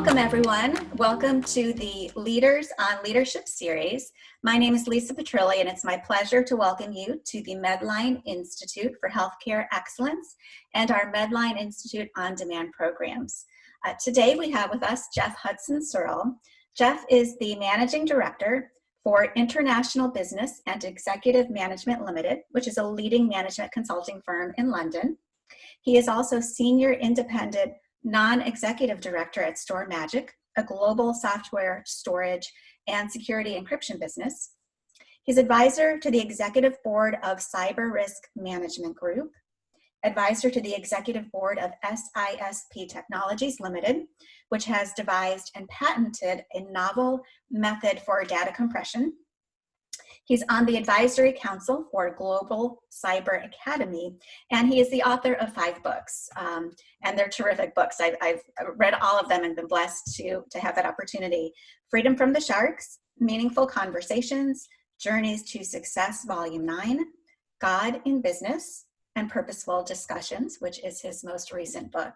Welcome, everyone. Welcome to the Leaders on Leadership series. My name is Lisa Petrilli, and it's my pleasure to welcome you to the Medline Institute for Healthcare Excellence and our Medline Institute On Demand programs. Today, we have with us Geoff Hudson-Searle. Geoff is the Managing Director for International Business and Executive Management Limited, which is a leading management consulting firm in London. He is also Senior Independent Non-Executive Director at StoreMagic, a global software storage and security encryption business. He's advisor to the Executive Board of Cyber Risk Management Group, advisor to the Executive Board of SISP Technologies Limited, which has devised and patented a novel method for data compression. He's on the Advisory Council for Global Cyber Academy, and he is the author of 5 books, and they're terrific books. I've read all of them and been blessed to have that opportunity. Freedom from the Sharks, Meaningful Conversations, Journeys to Success, Volume 9, God in Business, and Purposeful Discussions, which is his most recent book.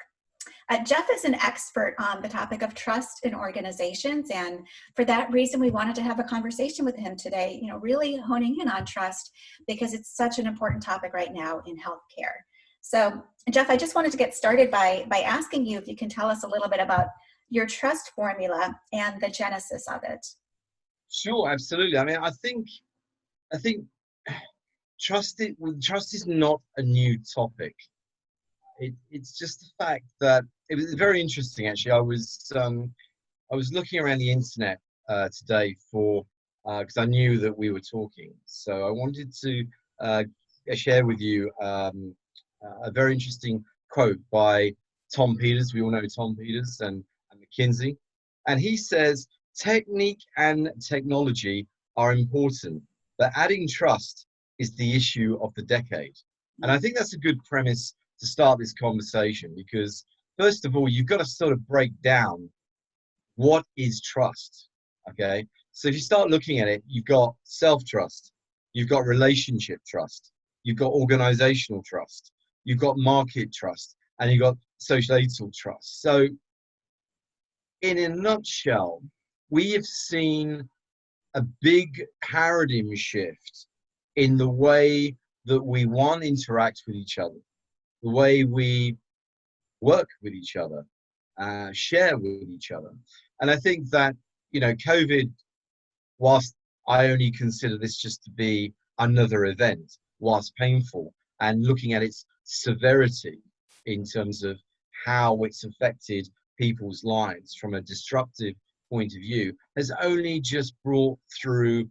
Geoff is an expert on the topic of trust in organizations, and for that reason, we wanted to have a conversation with him today, really honing in on trust because it's such an important topic right now in healthcare. So, Geoff, I just wanted to get started by asking you if you can tell us a little bit about your trust formula and the genesis of it. Sure, absolutely. I mean, I think trust is not a new topic. It's just the fact that it was very interesting. Actually, I was looking around the internet today because I knew that we were talking. So I wanted to share with you a very interesting quote by Tom Peters. We all know Tom Peters and McKinsey, and he says, "Technique and technology are important, but adding trust is the issue of the decade." And I think that's a good premise to start this conversation, because first of all, you've got to sort of break down what is trust. Okay, so if you start looking at it, you've got self-trust, you've got relationship trust, you've got organizational trust, you've got market trust, and you've got societal trust. So in a nutshell, we have seen a big paradigm shift in the way that we interact with each other, the way we work with each other, share with each other. And I think that, COVID, whilst I only consider this just to be another event, whilst painful, and looking at its severity in terms of how it's affected people's lives from a destructive point of view, has only just brought through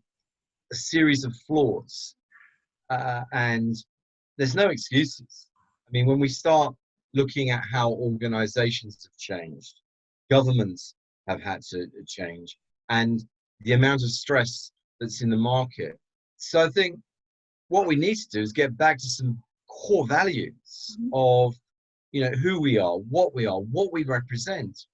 a series of flaws. And there's no excuses. I mean, when we start looking at how organizations have changed, governments have had to change, and the amount of stress that's in the market. So I think what we need to do is get back to some core values of, who we are, what we represent.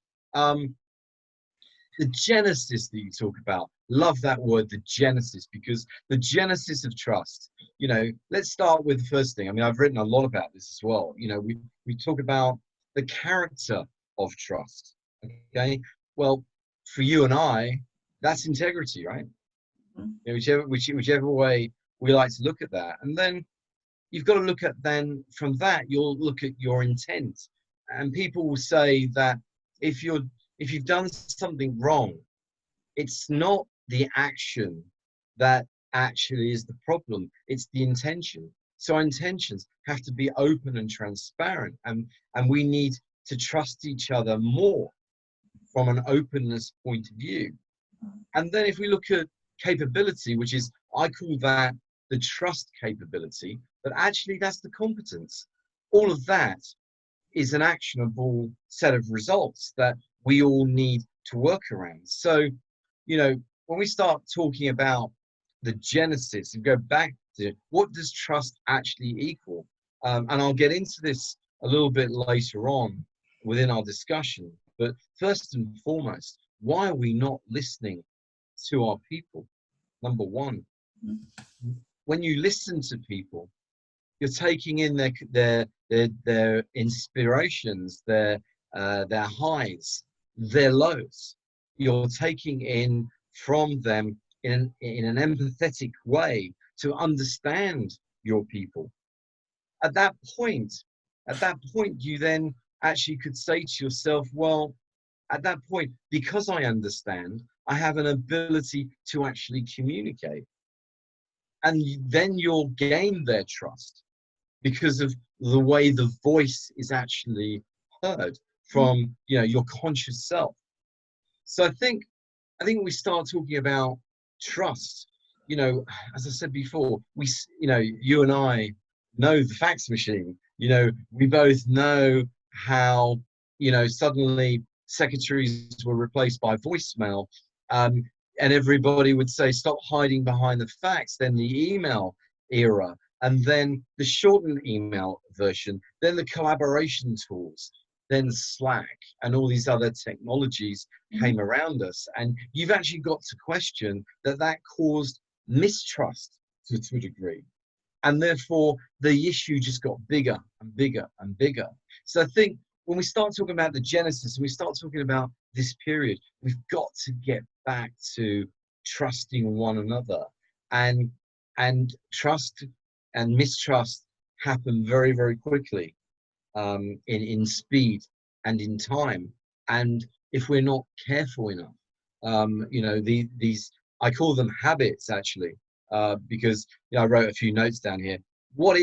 The genesis that you talk about, love that word, the genesis, because the genesis of trust, let's start with the first thing. I mean, I've written a lot about this as well. We talk about the character of trust. Okay. Well, for you and I, that's integrity, right? Whichever way we like to look at that. And then you've got to look at, then from that, you'll look at your intent. And people will say that if you've done something wrong, it's not the action that actually is the problem, it's the intention. So our intentions have to be open and transparent, and we need to trust each other more from an openness point of view. And then if we look at capability, which is, I call that the trust capability, but actually that's the competence. All of that is an actionable set of results that we all need to work around. So, when we start talking about the genesis and go back to what does trust actually equal, and I'll get into this a little bit later on within our discussion, but first and foremost, why are we not listening to our people? Number one, when you listen to people, you're taking in their inspirations, their highs, their lows. You're taking in from them in an empathetic way to understand your people. At that point, you then actually could say to yourself, well, at that point, because I understand, I have an ability to actually communicate. And then you'll gain their trust because of the way the voice is actually heard from, you know, your conscious self. So I think we start talking about trust. You know, as I said before, you know, you and I know the fax machine. You know, we both know how, you know, suddenly secretaries were replaced by voicemail, um, and everybody would say, stop hiding behind the fax. Then the email era, and then the shortened email version, then the collaboration tools, then Slack, and all these other technologies came around us. And you've actually got to question that caused mistrust to a degree. And therefore, the issue just got bigger and bigger and bigger. So I think when we start talking about the genesis and we start talking about this period, we've got to get back to trusting one another. And trust and mistrust happen very, very quickly, in speed and in time. And if we're not careful enough, you know, these, I call them habits actually, because, you know, I wrote a few notes down here. What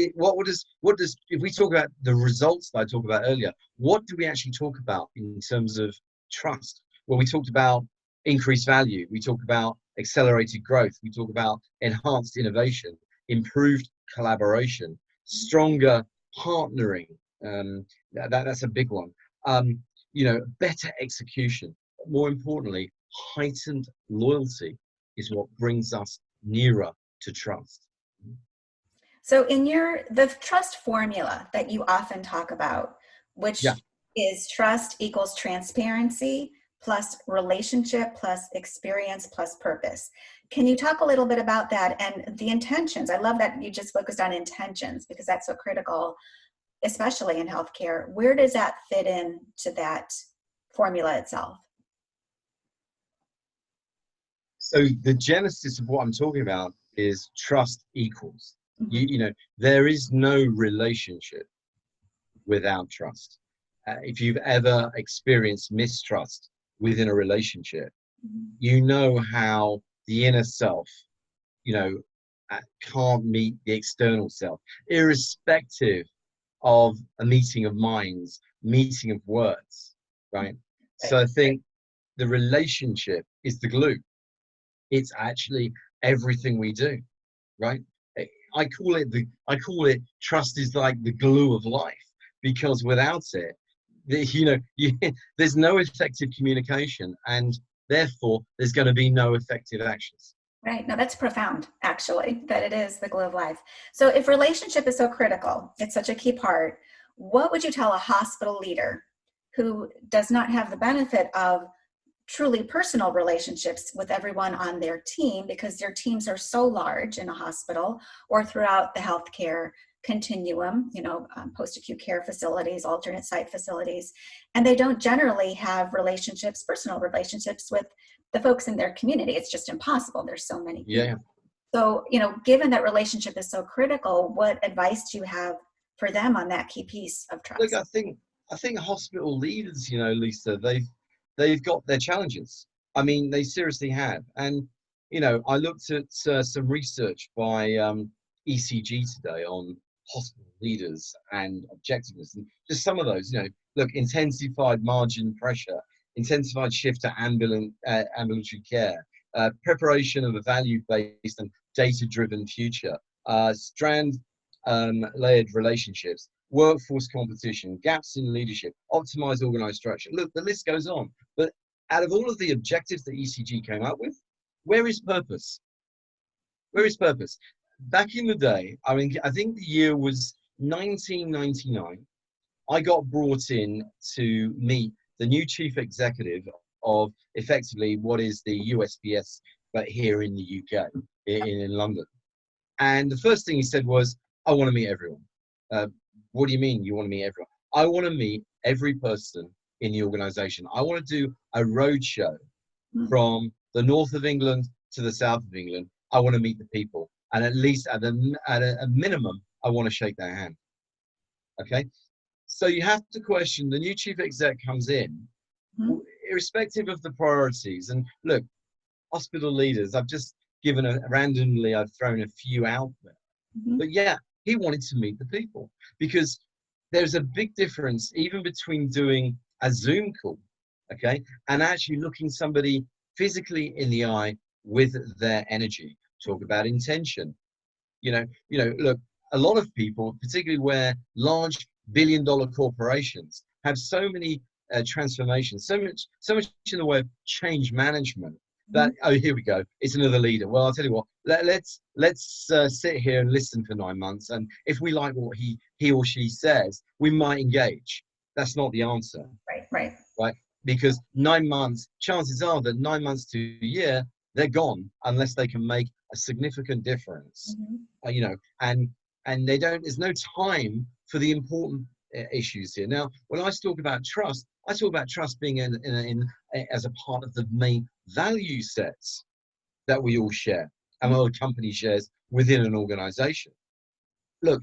does, if we talk about the results that I talked about earlier, what do we actually talk about in terms of trust? Well, we talked about increased value. We talked about accelerated growth. We talk about enhanced innovation, improved collaboration, stronger partnering. That's a big one. You know, better execution. More importantly, heightened loyalty is what brings us nearer to trust. So in the trust formula that you often talk about, which Yeah. is trust equals transparency plus relationship plus experience plus purpose. Can you talk a little bit about that and the intentions? I love that you just focused on intentions because that's so critical, especially in healthcare. Where does that fit in to that formula itself? So the genesis of what I'm talking about is trust equals. Mhm. You know, there is no relationship without trust. If you've ever experienced mistrust within a relationship, Mhm. you know how the inner self, you know, can't meet the external self, irrespective of a meeting of minds, meeting of words, right? So Right. I think the relationship is the glue. It's actually everything we do, right? I call it trust is like the glue of life, because without it, you know, there's no effective communication, and therefore there's going to be no effective actions. Right. No, that's profound, actually, that it is the glue of life. So if relationship is so critical, it's such a key part, what would you tell a hospital leader who does not have the benefit of truly personal relationships with everyone on their team because their teams are so large in a hospital or throughout the healthcare continuum, you know, post-acute care facilities, alternate site facilities, and they don't generally have relationships, personal relationships with the folks in their community. It's just impossible. There's so many Yeah. people. So, you know, given that relationship is so critical, what advice do you have for them on that key piece of Look, trust? I think hospital leaders, you know, Lisa, they've got their challenges. I mean, they seriously have. And you know, I looked at some research by ECG today on hospital leaders and objectiveness, and just some of those. You know, look, intensified margin pressure, intensified shift to ambulatory care, preparation of a value-based and data-driven future, strand layered relationships, workforce competition, gaps in leadership, optimized organized structure. Look, the list goes on. But out of all of the objectives that ECG came up with, where is purpose? Where is purpose? Back in the day, I mean, I think the year was 1999. I got brought in to meet the new chief executive of effectively what is the USPS, but here in the UK, in London. And the first thing he said was, I want to meet everyone. What do you mean you want to meet everyone? I want to meet every person in the organization. I want to do a roadshow Mm. from the north of England to the south of England. I want to meet the people, and at least at a minimum, I want to shake their hand. Okay, so you have to question, the new chief exec comes in, irrespective of the priorities. And look, hospital leaders, I've just given randomly, I've thrown a few out there. But yeah, he wanted to meet the people, because there's a big difference even between doing a Zoom call, okay, and actually looking somebody physically in the eye with their energy. Talk about intention. Look, a lot of people, particularly where large billion-dollar corporations have so many transformations, so much in the way of change management, that oh, here we go, it's another leader. Well, I'll tell you what, let's sit here and listen for 9 months, and if we like what he or she says, we might engage. That's not the answer. Right, because 9 months, chances are that 9 months to a year, they're gone unless they can make a significant difference. And they don't, there's no time for the important issues here. Now, when I talk about trust, I talk about trust being as a part of the main value sets that we all share, and what a company shares within an organization. Look,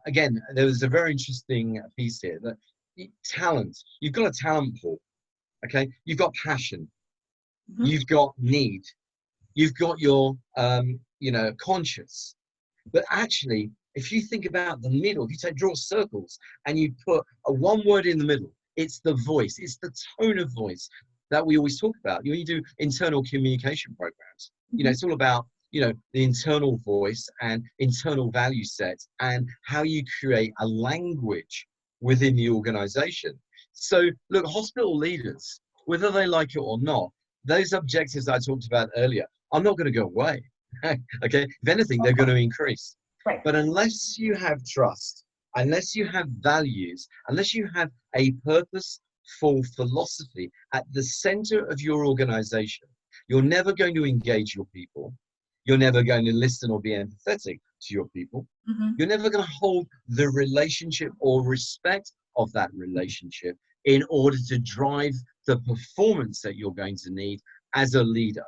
again, there was a very interesting piece here that talent, you've got a talent pool, okay? You've got passion, you've got need, you've got your, conscious. But actually, if you think about the middle, if you draw circles and you put a one word in the middle, it's the voice, it's the tone of voice that we always talk about. You do internal communication programs. It's all about, the internal voice and internal value sets and how you create a language within the organization. So look, hospital leaders, whether they like it or not, those objectives I talked about earlier are not going to go away. Okay, if anything, they're going to increase. Right. But unless you have trust, unless you have values, unless you have a purposeful philosophy at the center of your organization, you're never going to engage your people. You're never going to listen or be empathetic to your people. You're never going to hold the relationship or respect of that relationship in order to drive the performance that you're going to need as a leader,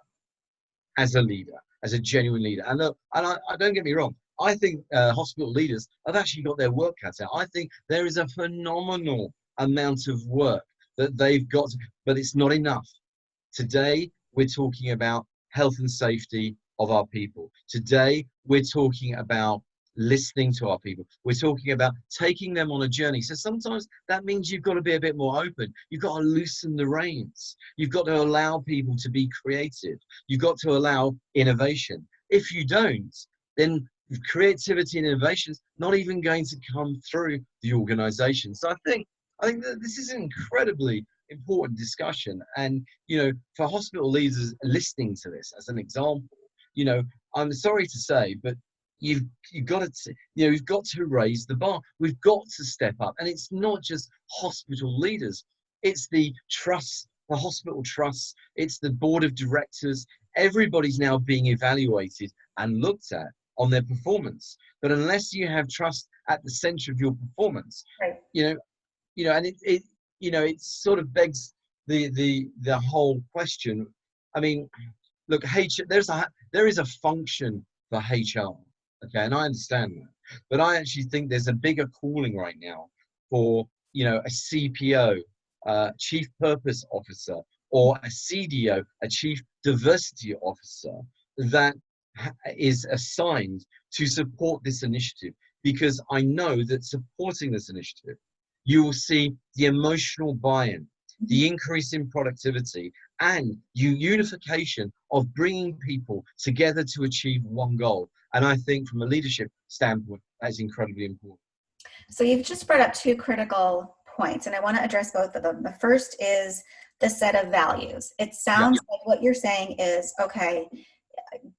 as a genuine leader. And look, I don't get me wrong, I think hospital leaders have actually got their work cut out. I think there is a phenomenal amount of work that they've got, but it's not enough. Today, we're talking about health and safety of our people. Today, we're talking about listening to our people. We're talking about taking them on a journey. So sometimes that means you've got to be a bit more open. You've got to loosen the reins. You've got to allow people to be creative. You've got to allow innovation. If you don't, then creativity and innovation is not even going to come through the organization. So I think that this is an incredibly important discussion. And, for hospital leaders listening to this as an example, I'm sorry to say, but you've got to raise the bar. We've got to step up. And it's not just hospital leaders. It's the trust, the hospital trusts. It's the board of directors. Everybody's now being evaluated and looked at on their performance. But unless you have trust at the center of your performance, Right. And it sort of begs the whole question. I mean, look, there is a function for HR, okay, and I understand that, but I actually think there's a bigger calling right now for a CPO, Chief Purpose Officer, or a CDO, a Chief Diversity Officer, that is assigned to support this initiative, because I know that supporting this initiative, you will see the emotional buy-in, the increase in productivity, and unification of bringing people together to achieve one goal. And I think from a leadership standpoint, that's incredibly important. So you've just brought up two critical points, and I want to address both of them. The first is the set of values. It sounds like what you're saying is, okay,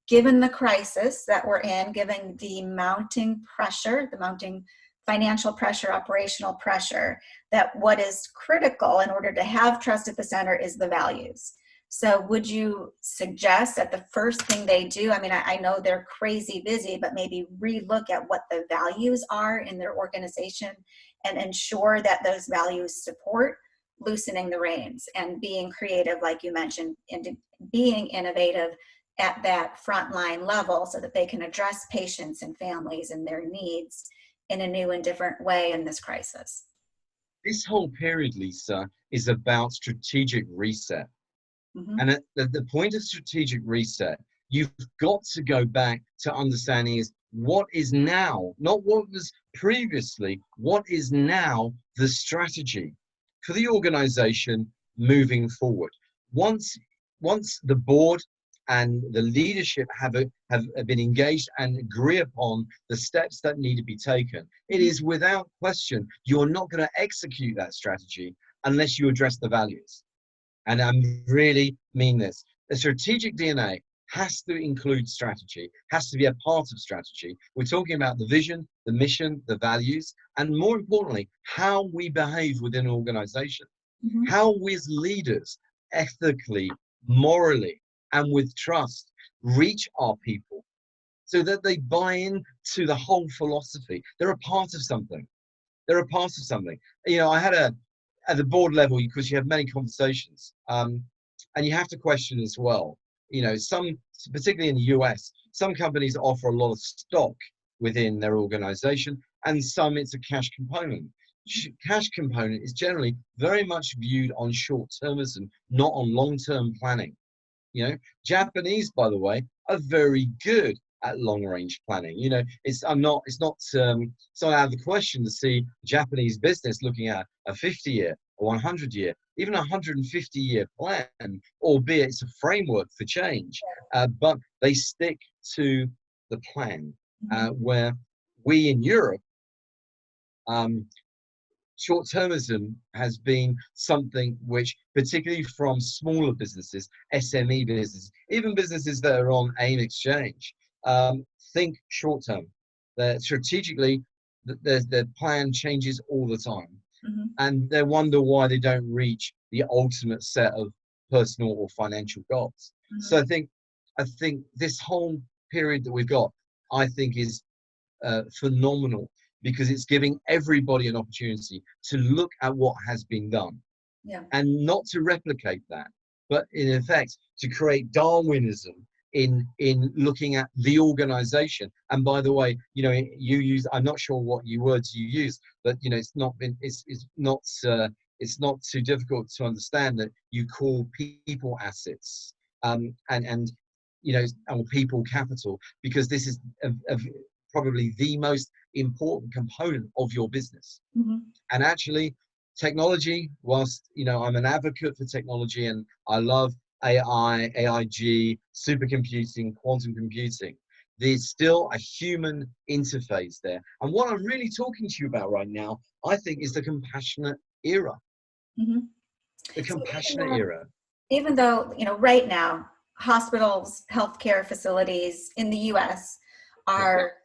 given the crisis that we're in, given the mounting pressure, the mounting financial pressure, operational pressure, that what is critical in order to have trust at the center is the values. So would you suggest that the first thing they do, I mean, I know they're crazy busy, but maybe relook at what the values are in their organization and ensure that those values support loosening the reins and being creative, like you mentioned, and being innovative at that frontline level so that they can address patients and families and their needs in a new and different way in this crisis. This whole period, Lisa, is about strategic reset. Mm-hmm. And at the point of strategic reset, you've got to go back to understanding is what is now, not what was previously, what is now the strategy for the organization moving forward. Once the board and the leadership have been engaged and agree upon the steps that need to be taken, it is without question, you're not going to execute that strategy unless you address the values. And I really mean this. The strategic DNA has to include strategy, has to be a part of strategy. We're talking about the vision, the mission, the values, and more importantly, how we behave within an organization. Mm-hmm. How we as leaders, ethically, morally, and with trust, reach our people so that they buy into the whole philosophy. They're a part of something. They're a part of something. You know, I had at the board level, because you have many conversations, and you have to question as well. You know, particularly in the US, some companies offer a lot of stock within their organization, and some it's a cash component. Cash component is generally very much viewed on short-termism, not on long-term planning. You know, Japanese, by the way, are very good at long-range planning. You know, it's not out of the question to see Japanese business looking at a 50-year, or 100-year, even a 150-year plan, albeit it's a framework for change. But they stick to the plan, where we in Europe, short-termism has been something which, particularly from smaller businesses, SME businesses, even businesses that are on AIM exchange, think short-term. Strategically, their plan changes all the time. Mm-hmm. And they wonder why they don't reach the ultimate set of personal or financial goals. Mm-hmm. So I think this whole period that we've got, I think is phenomenal, because it's giving everybody an opportunity to look at what has been done, and not to replicate that, but in effect to create Darwinism in looking at the organization. And by the way, you know, you use, I'm not sure what words you use, but you know, it's not too difficult to understand that you call people assets, and you know, or people capital, because this is probably the most important component of your business. Mm-hmm. And actually, technology, whilst, you know, I'm an advocate for technology and I love AI, AIG, supercomputing, quantum computing, there's still a human interface there. And what I'm really talking to you about right now, I think, is the compassionate era. Mm-hmm. The compassionate era. Even though, you know, right now, hospitals, healthcare facilities in the US are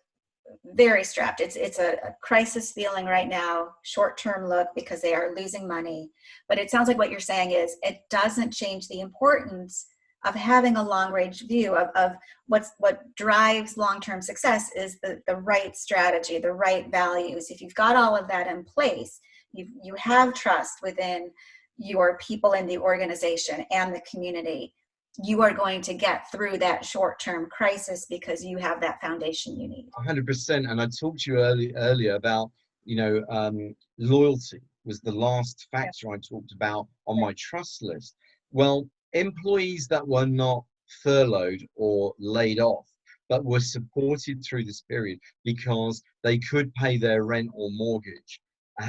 very strapped. It's a crisis feeling right now, short-term look, because they are losing money. But it sounds like what you're saying is it doesn't change the importance of having a long-range view of what drives long-term success is the right strategy, the right values. If you've got all of that in place, you have trust within your people in the organization and the community, you are going to get through that short-term crisis because you have that foundation you need. 100%. And I talked to you earlier about, you know, loyalty was the last factor I talked about on my trust list. Well, employees that were not furloughed or laid off, but were supported through this period because they could pay their rent or mortgage,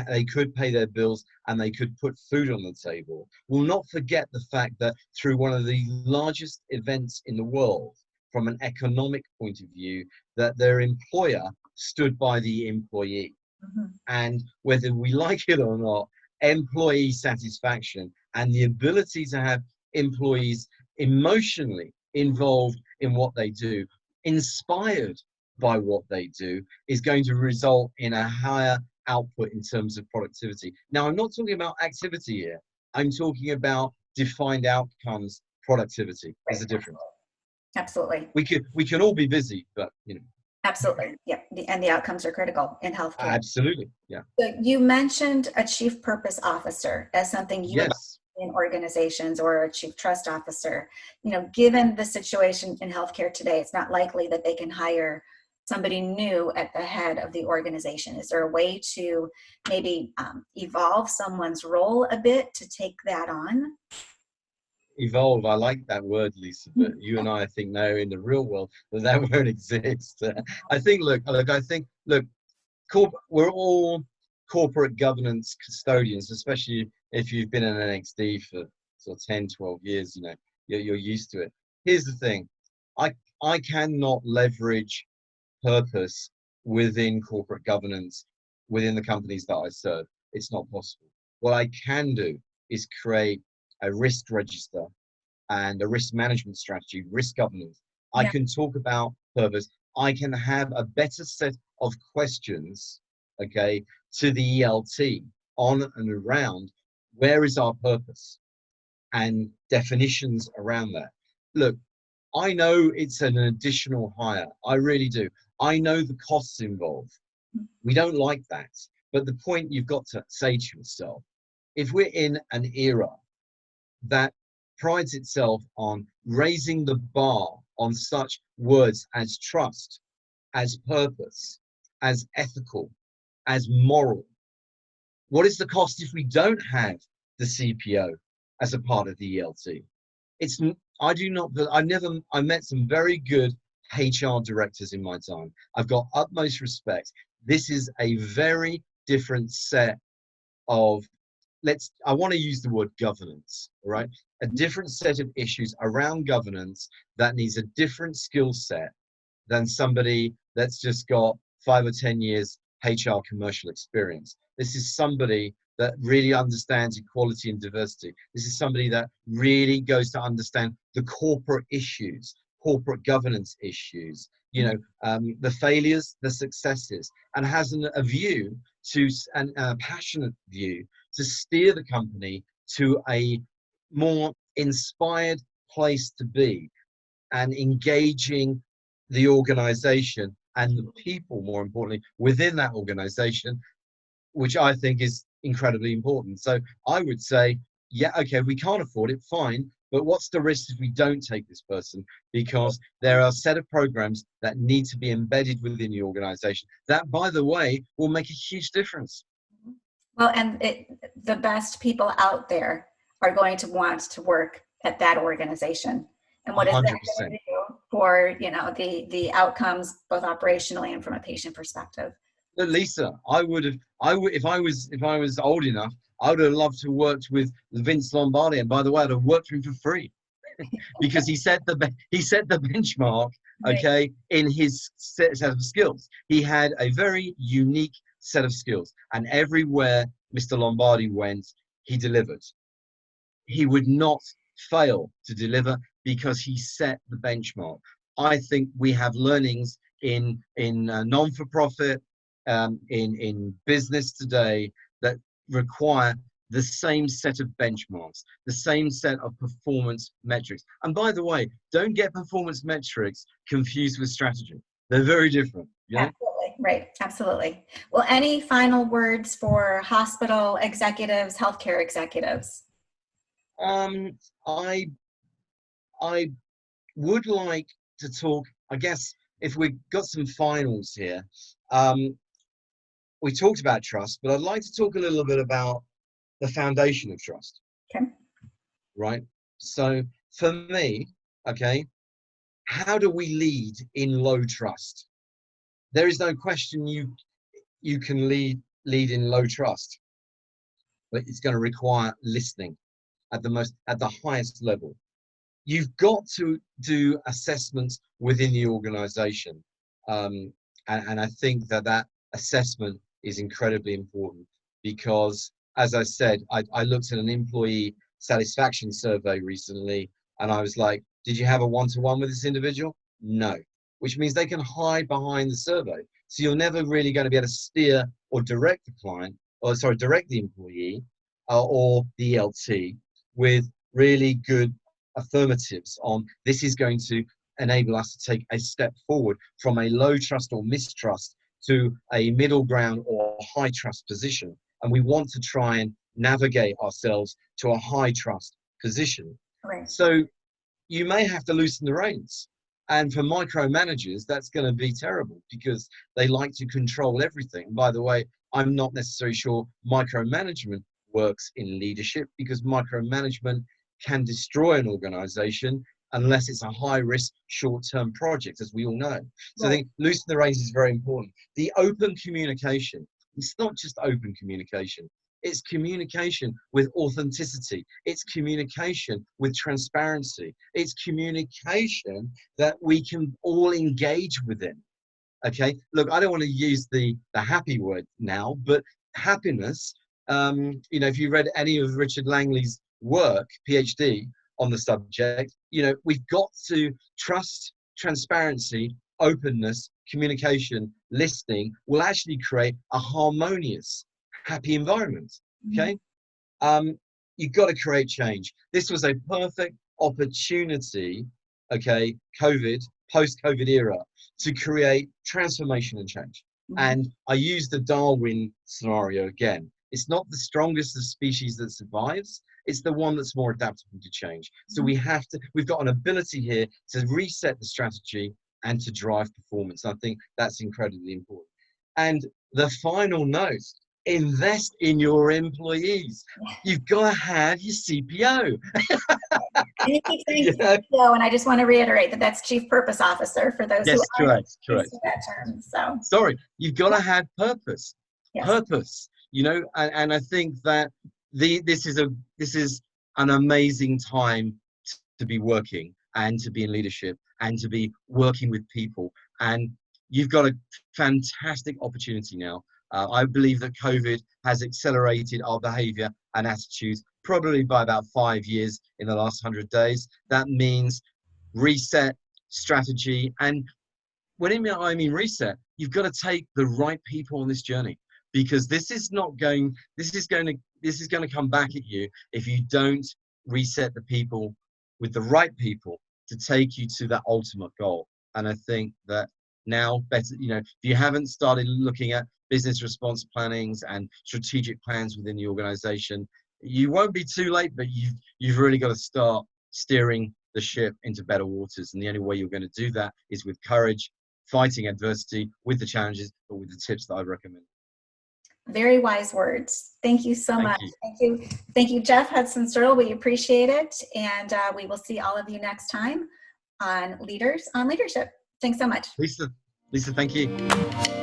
they could pay their bills, and they could put food on the table, will not forget the fact that through one of the largest events in the world, from an economic point of view, that their employer stood by the employee. Mm-hmm. And whether we like it or not, employee satisfaction and the ability to have employees emotionally involved in what they do, inspired by what they do, is going to result in a higher output in terms of productivity. Now, I'm not talking about activity here. I'm talking about defined outcomes, productivity. There's a difference. Absolutely. We can all be busy, but you know. Absolutely. Yep. And the outcomes are critical in healthcare. Absolutely. Yeah. So you mentioned a chief purpose officer as something you would like Yes. in organizations, or a chief trust officer. Given the situation in healthcare today, it's not likely that they can hire somebody new at the head of the organization. Is there a way to maybe evolve someone's role a bit to take that on? Evolve. I like that word, Lisa, but you and I think know in the real world that that won't exist. I think, look, we're all corporate governance custodians, especially if you've been in NXD for sort of 10, 12 years, you're used to it. Here's the thing. I cannot leverage purpose within corporate governance, within the companies that I serve. It's not possible. What I can do is create a risk register and a risk management strategy, risk governance. I Yeah. can talk about purpose. I can have a better set of questions, okay, to the ELT on and around where is our purpose and definitions around that. Look, I know it's an additional hire. I really do. I know the costs involved. We don't like that. But the point you've got to say to yourself, if we're in an era that prides itself on raising the bar on such words as trust, as purpose, as ethical, as moral, what is the cost if we don't have the CPO as a part of the ELT? I do not, I met some very good HR directors in my time. I've got utmost respect. This is a very different set of, I want to use the word governance, all right? A different set of issues around governance that needs a different skill set than somebody that's just got 5 or 10 years HR commercial experience. This is somebody that really understands equality and diversity. This is somebody that really goes to understand the corporate issues, corporate governance issues, the failures, the successes, and has a view and a passionate view to steer the company to a more inspired place to be, and engaging the organization and the people, more importantly, within that organization, which I think is incredibly important. So I would say, yeah, okay, we can't afford it, fine, but what's the risk if we don't take this person? Because there are a set of programs that need to be embedded within the organization that, by the way, will make a huge difference. Well, and the best people out there are going to want to work at that organization. And what is that going to do for the outcomes, both operationally and from a patient perspective? But Lisa, if I was old enough, I would have loved to worked with Vince Lombardi, and by the way, I'd have worked for him for free because he set the benchmark, okay, in his set of skills. He had a very unique set of skills, and everywhere Mr. Lombardi went, he delivered. He would not fail to deliver because he set the benchmark. I think we have learnings in non-for-profit, in business today, that require the same set of benchmarks, the same set of performance metrics. And by the way, don't get performance metrics confused with strategy. They're very different. Yeah. Absolutely. Right. Absolutely. Well, any final words for hospital executives, healthcare executives? I would like to talk, I guess, if we've got some finals here. We talked about trust, but I'd like to talk a little bit about the foundation of trust. Okay. Right. So for me, okay, how do we lead in low trust? There is no question you can lead in low trust, but it's going to require listening at the highest level. You've got to do assessments within the organization. And I think that assessment is incredibly important because, as I said, I looked at an employee satisfaction survey recently, and I was like, did you have a one-to-one with this individual? No, which means they can hide behind the survey. So you're never really going to be able to steer or direct the client, direct the employee or the ELT with really good affirmatives on this is going to enable us to take a step forward from a low trust or mistrust to a middle ground or high trust position. And we want to try and navigate ourselves to a high trust position. Right. So you may have to loosen the reins. And for micromanagers, that's going to be terrible because they like to control everything. By the way, I'm not necessarily sure micromanagement works in leadership, because micromanagement can destroy an organization unless it's a high-risk, short-term project, as we all know. So I think loosen the reins is very important. The open communication, it's not just open communication. It's communication with authenticity. It's communication with transparency. It's communication that we can all engage within. Okay, look, I don't want to use the happy word now, but happiness, you know, if you read any of Richard Langley's work, PhD, on the subject, you know, we've got to trust, transparency, openness, communication, listening will actually create a harmonious, happy environment. Okay, you've got to create change. This was a perfect opportunity, okay, COVID, post-COVID era, to create transformation and change. And I use the Darwin scenario again. It's not the strongest of species that survives, it's the one that's more adaptable to change. So we've got an ability here to reset the strategy and to drive performance. I think that's incredibly important. And the final note, invest in your employees. You've got to have your CPO. And you keep saying CPO, and I just want to reiterate that that's Chief Purpose Officer for those who aren't used to that term. So sorry, you've got to have purpose. Purpose, you know, and I think that this is an amazing time to be working and to be in leadership and to be working with people. And you've got a fantastic opportunity now. I believe that COVID has accelerated our behavior and attitudes probably by about 5 years in the last 100 days. That means reset, strategy. And when I mean reset, you've got to take the right people on this journey, because this is going to come back at you if you don't reset the people with the right people to take you to that ultimate goal. And I think that now better, you know, if you haven't started looking at business response plannings and strategic plans within the organization, you won't be too late, but you've really got to start steering the ship into better waters. And the only way you're going to do that is with courage, fighting adversity, with the challenges, but with the tips that I recommend. Very wise words. Thank you so much. Thank you, Geoff Hudson-Searle. We appreciate it. And we will see all of you next time on Leaders on Leadership. Thanks so much. Lisa, thank you.